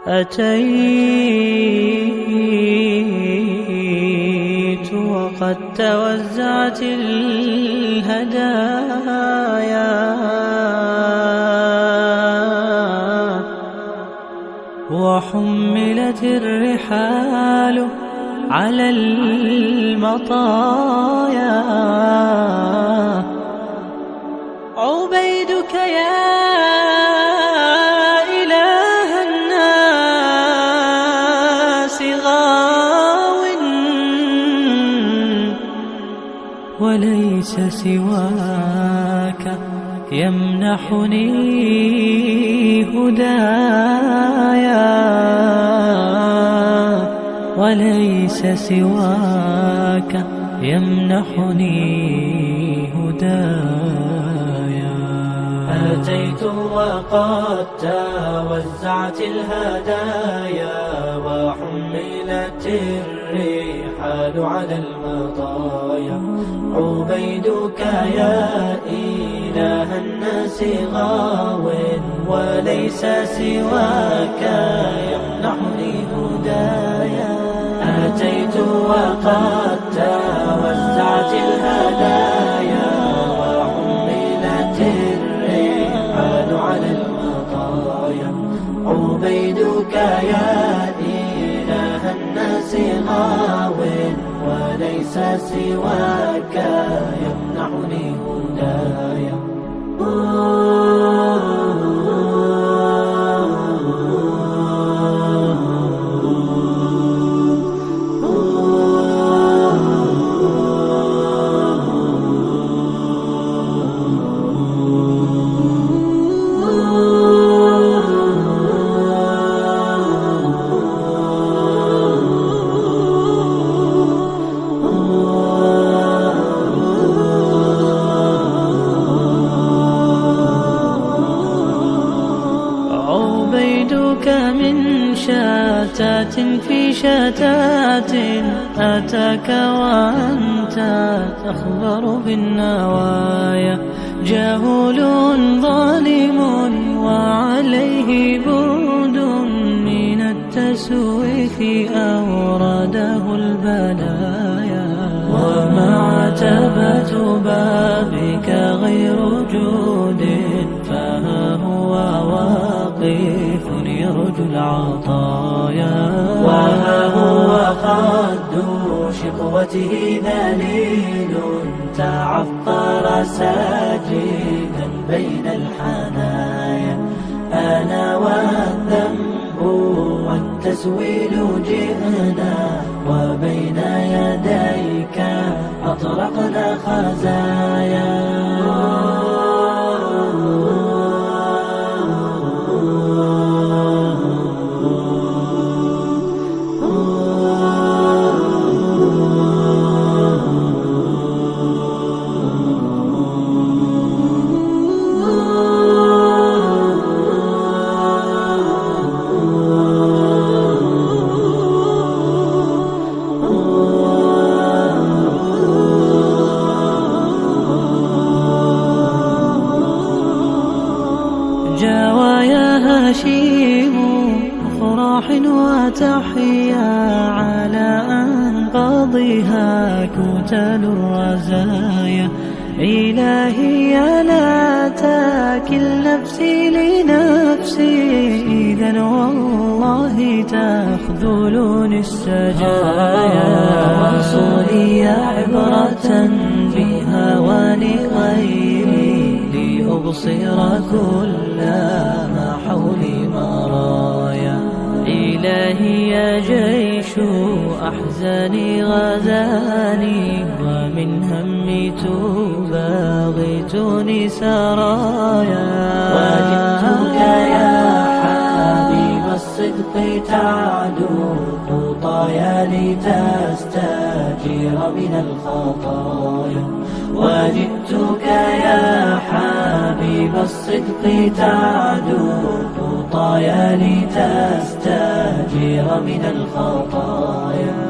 أتيت وقد توزعت الهدايا وحملت الرحال على المطايا. عبيدك يا إله الناس غاو وليس سواك يمنحني هدايا وليس سواك يمنحني هدايا. أتيت وقد توزعت الهدايا وحملت الرحال على المطايا. عبيدك يا إله الناس غاو وليس سواك يمنحني هدايا. أتيت وقد توزعت الهدايا وحملت الرحال على المطايا. عبيدك يا إله الناس غاو وليس سواك يمنحني هدايا. عبيدك من شتات في شتات أتاك وأنت تخبر بالنوايا. جهول ظالم وعليه برد من التسويف أورده البلايا. ومعتبة بابك غير جود فها هو واقف يرجو العطايا. وها هو خد شقوته ذليل تعثر ساجدا بين الحنايا. أنا والذنب والتسويل جئنا وبين يديك أطرقنا خزايا. جوايا هشيم أفراح وتحيا على أنقاضها كتل الرزايا. إلهي لا تكل نفسي لنفسي إذا والله تخذلني السجايا. وصولي عبرة بهوان غيري لأبصر كل ما حولي مرايا. إلهي يا جيش أحزاني غزاني ومن همي تباغتني سرايا. وجدتك يا حبيب الصدق تعدو خطايا لتستجير من الخطايا. وجدتك يا حبيب الصدق تعدو خطايا لتستجير من الخطايا.